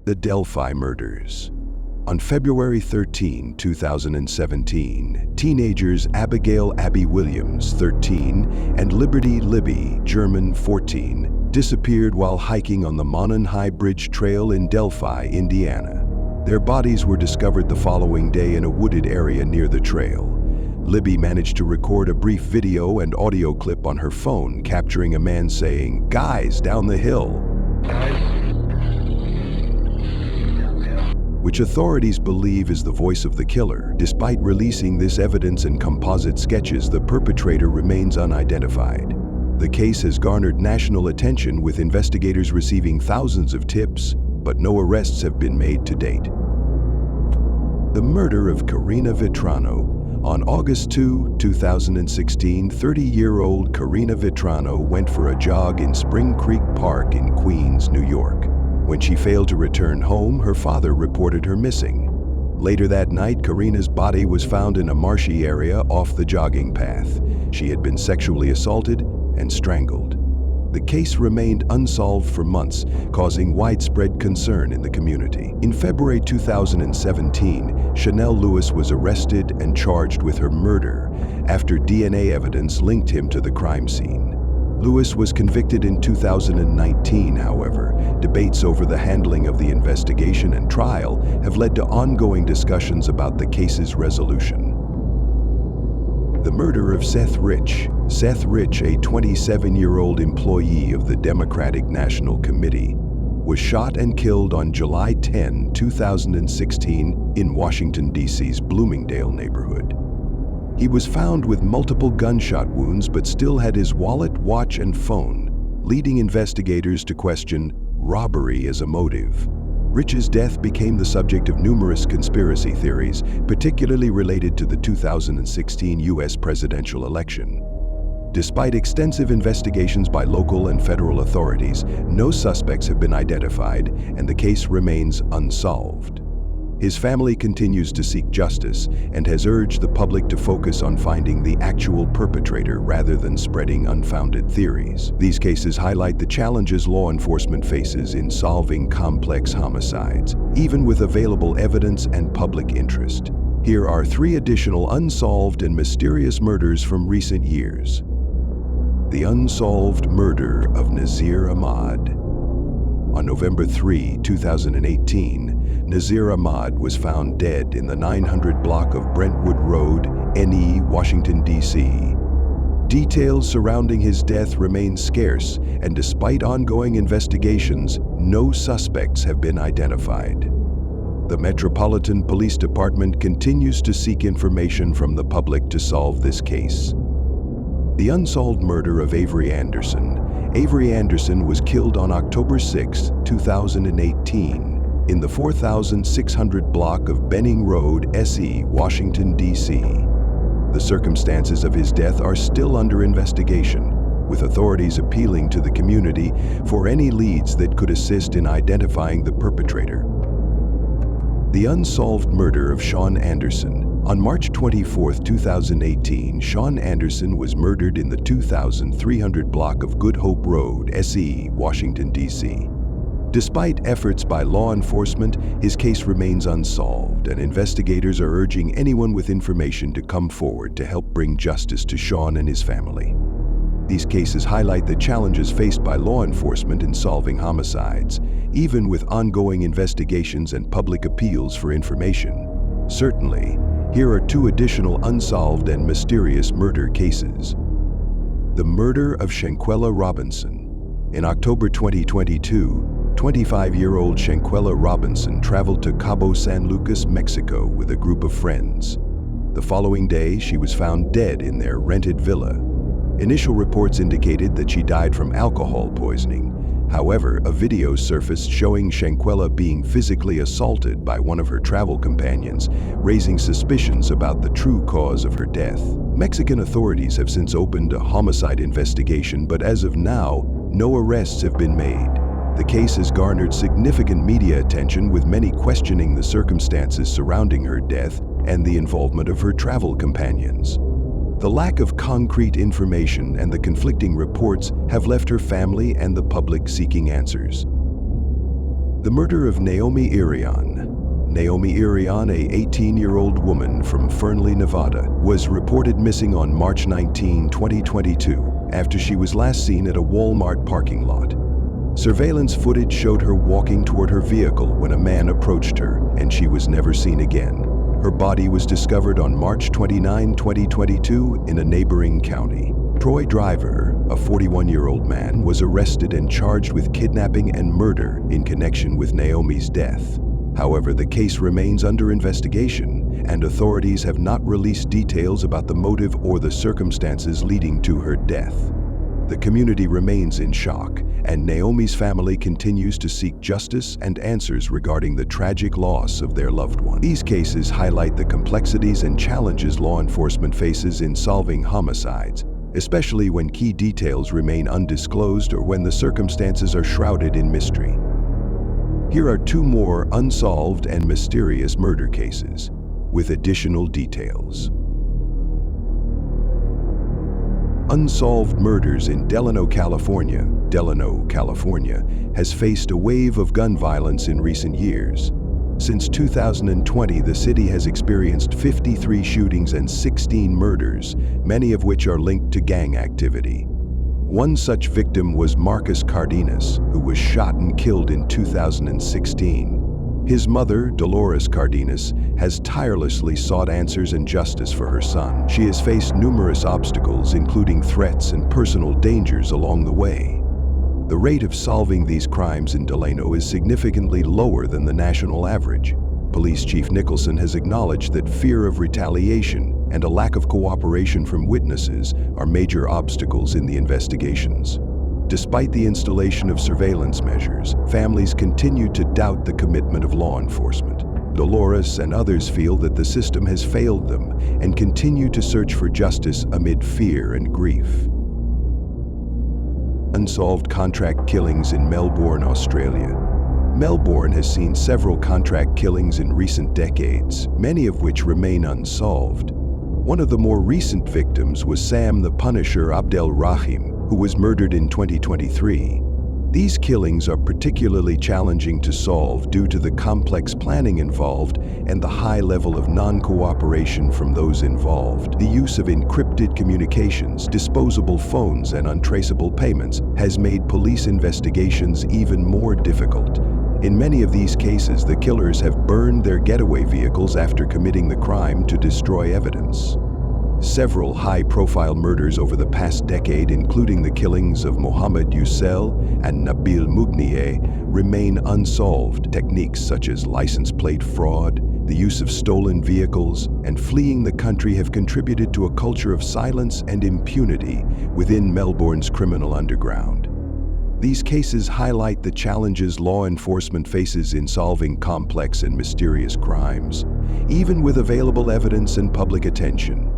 The Delphi Murders. On February 13, 2017, teenagers Abigail Abby Williams, 13, and Liberty Libby German, 14, disappeared while hiking on the Monon High Bridge Trail in Delphi, Indiana. Their bodies were discovered the following day in a wooded area near the trail. Libby managed to record a brief video and audio clip on her phone, capturing a man saying, "Guys, down the hill," which authorities believe is the voice of the killer. Despite releasing this evidence and composite sketches, the perpetrator remains unidentified. The case has garnered national attention, with investigators receiving thousands of tips, but no arrests have been made to date. The murder of Karina Vitrano. On August 2, 2016, 30-year-old Karina Vitrano went for a jog in Spring Creek Park in Queens, New York. When she failed to return home, her father reported her missing. Later that night, Karina's body was found in a marshy area off the jogging path. She had been sexually assaulted and strangled. The case remained unsolved for months, causing widespread concern in the community. In February 2017, Chanel Lewis was arrested and charged with her murder after DNA evidence linked him to the crime scene. Lewis was convicted in 2019, however. Debates over the handling of the investigation and trial have led to ongoing discussions about the case's resolution. The murder of Seth Rich. Seth Rich, a 27-year-old employee of the Democratic National Committee, was shot and killed on July 10, 2016 in Washington, D.C.'s Bloomingdale neighborhood. He was found with multiple gunshot wounds but still had his wallet, watch, and phone, leading investigators to question robbery as a motive. Rich's death became the subject of numerous conspiracy theories, particularly related to the 2016 U.S. presidential election. Despite extensive investigations by local and federal authorities, no suspects have been identified, and the case remains unsolved. His family continues to seek justice and has urged the public to focus on finding the actual perpetrator rather than spreading unfounded theories. These cases highlight the challenges law enforcement faces in solving complex homicides, even with available evidence and public interest. Here are 3 additional unsolved and mysterious murders from recent years. The unsolved murder of Nazir Ahmad. On November 3, 2018, Nazir Ahmad was found dead in the 900 block of Brentwood Road, NE, Washington, D.C. Details surrounding his death remain scarce, and despite ongoing investigations, no suspects have been identified. The Metropolitan Police Department continues to seek information from the public to solve this case. The unsolved murder of Avery Anderson. Avery Anderson was killed on October 6, 2018, in the 4600 block of Benning Road, SE, Washington, D.C. The circumstances of his death are still under investigation, with authorities appealing to the community for any leads that could assist in identifying the perpetrator. The unsolved murder of Sean Anderson. On March 24, 2018, Sean Anderson was murdered in the 2300 block of Good Hope Road, SE, Washington, D.C. Despite efforts by law enforcement, his case remains unsolved, and investigators are urging anyone with information to come forward to help bring justice to Sean and his family. These cases highlight the challenges faced by law enforcement in solving homicides, even with ongoing investigations and public appeals for information. Certainly, here are 2 additional unsolved and mysterious murder cases. The murder of Shanquella Robinson. In October 2022, 25-year-old Shanquella Robinson traveled to Cabo San Lucas, Mexico with a group of friends. The following day, she was found dead in their rented villa. Initial reports indicated that she died from alcohol poisoning. However, a video surfaced showing Shanquella being physically assaulted by one of her travel companions, raising suspicions about the true cause of her death. Mexican authorities have since opened a homicide investigation, but as of now, no arrests have been made. The case has garnered significant media attention, with many questioning the circumstances surrounding her death and the involvement of her travel companions. The lack of concrete information and the conflicting reports have left her family and the public seeking answers. The murder of Naomi Irion. Naomi Irion, a 18-year-old woman from Fernley, Nevada, was reported missing on March 19, 2022, after she was last seen at a Walmart parking lot. Surveillance footage showed her walking toward her vehicle when a man approached her, and she was never seen again. Her body was discovered on March 29, 2022, in a neighboring county. Troy Driver, a 41-year-old man, was arrested and charged with kidnapping and murder in connection with Naomi's death. However, the case remains under investigation, and authorities have not released details about the motive or the circumstances leading to her death. The community remains in shock, and Naomi's family continues to seek justice and answers regarding the tragic loss of their loved one. These cases highlight the complexities and challenges law enforcement faces in solving homicides, especially when key details remain undisclosed or when the circumstances are shrouded in mystery. Here are two more unsolved and mysterious murder cases, with additional details. Unsolved murders in Delano, California. Delano, California, has faced a wave of gun violence in recent years. Since 2020, the city has experienced 53 shootings and 16 murders, many of which are linked to gang activity. One such victim was Marcus Cardenas, who was shot and killed in 2016. His mother, Dolores Cardenas, has tirelessly sought answers and justice for her son. She has faced numerous obstacles, including threats and personal dangers along the way. The rate of solving these crimes in Delano is significantly lower than the national average. Police Chief Nicholson has acknowledged that fear of retaliation and a lack of cooperation from witnesses are major obstacles in the investigations. Despite the installation of surveillance measures, families continue to doubt the commitment of law enforcement. Dolores and others feel that the system has failed them and continue to search for justice amid fear and grief. Unsolved contract killings in Melbourne, Australia. Melbourne has seen several contract killings in recent decades, many of which remain unsolved. One of the more recent victims was Sam the Punisher Abdel Rahim, who was murdered in 2023. These killings are particularly challenging to solve due to the complex planning involved and the high level of non-cooperation from those involved. The use of encrypted communications, disposable phones, and untraceable payments has made police investigations even more difficult. In many of these cases, the killers have burned their getaway vehicles after committing the crime to destroy evidence. Several high-profile murders over the past decade, including the killings of Mohammed Youssel and Nabil Mougnier, remain unsolved. Techniques such as license plate fraud, the use of stolen vehicles, and fleeing the country have contributed to a culture of silence and impunity within Melbourne's criminal underground. These cases highlight the challenges law enforcement faces in solving complex and mysterious crimes, even with available evidence and public attention.